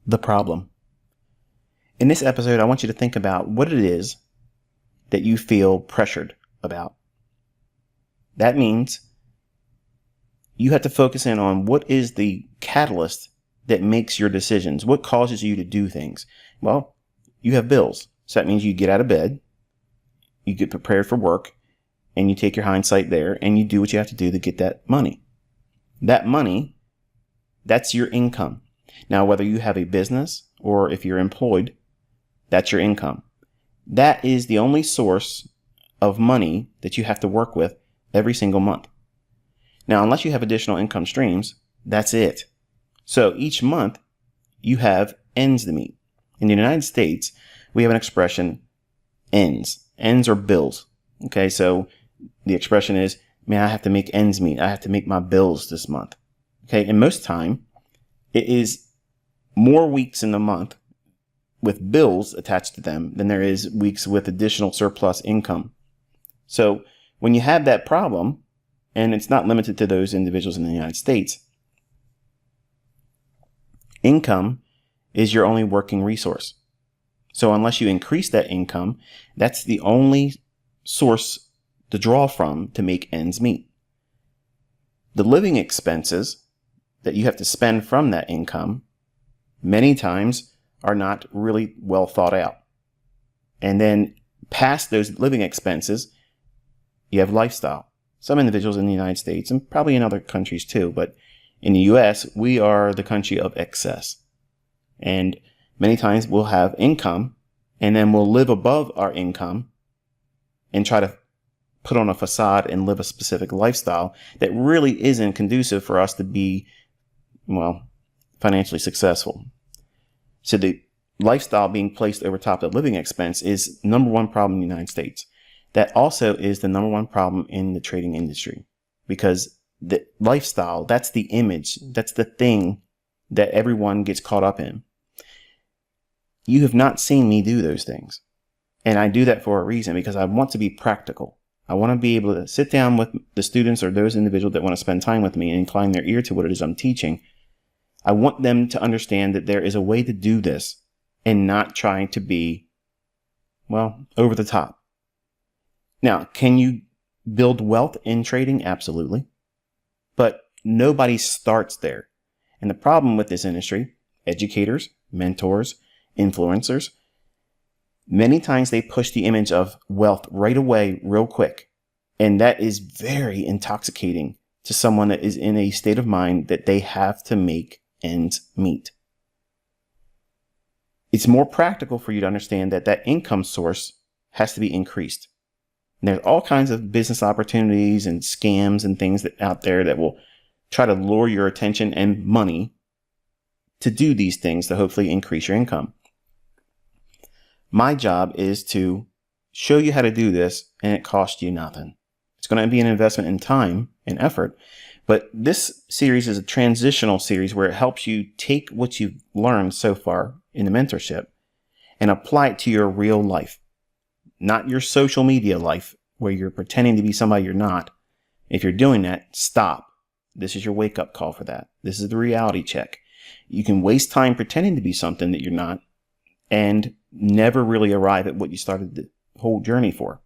the problem. In this episode, I want you to think about what it is that you feel pressured about. That means you have to focus in on what is the catalyst that makes your decisions. What causes you to do things? Well, you have bills. So that means you get out of bed, you get prepared for work, and you take your hindsight there and you do what you have to do to get that money. That money, that's your income. Now, whether you have a business or if you're employed, that's your income. That is the only source of money that you have to work with every single month. Now, unless you have additional income streams, that's it. So each month you have ends to meet. In the United States, we have an expression, ends. Ends are bills. Okay, so the expression is, man, I have to make ends meet. I have to make my bills this month. Okay, and most time it is more weeks in the month with bills attached to them than there is weeks with additional surplus income. So when you have that problem, and it's not limited to those individuals in the United States, income is your only working resource. So unless you increase that income, that's the only source to draw from to make ends meet. The living expenses that you have to spend from that income many times are not really well thought out. And then past those living expenses, you have lifestyle. Some individuals in the United States, and probably in other countries too, but in the US, we are the country of excess. And many times we'll have income and then we'll live above our income and try to put on a facade and live a specific lifestyle that really isn't conducive for us to be, well, financially successful. So the lifestyle being placed over top of the living expense is number one problem in the United States. That also is the number one problem in the trading industry, because the lifestyle, that's the image, that's the thing that everyone gets caught up in. You have not seen me do those things. And I do that for a reason, because I want to be practical. I want to be able to sit down with the students or those individuals that want to spend time with me and incline their ear to what it is I'm teaching. I want them to understand that there is a way to do this and not trying to be, well, over the top. Now, can you build wealth in trading? Absolutely. But nobody starts there. And the problem with this industry, educators, mentors, influencers, many times they push the image of wealth right away, real quick. And that is very intoxicating to someone that is in a state of mind that they have to make ends meet. It's more practical for you to understand that that income source has to be increased. And there's all kinds of business opportunities and scams and things that out there that will try to lure your attention and money to do these things to hopefully increase your income. My job is to show you how to do this, and it costs you nothing. It's going to be an investment in time and effort, but this series is a transitional series where it helps you take what you've learned so far in the mentorship and apply it to your real life. Not your social media life where you're pretending to be somebody you're not. If you're doing that, stop. This is your wake-up call for that. This is the reality check. You can waste time pretending to be something that you're not and never really arrive at what you started the whole journey for.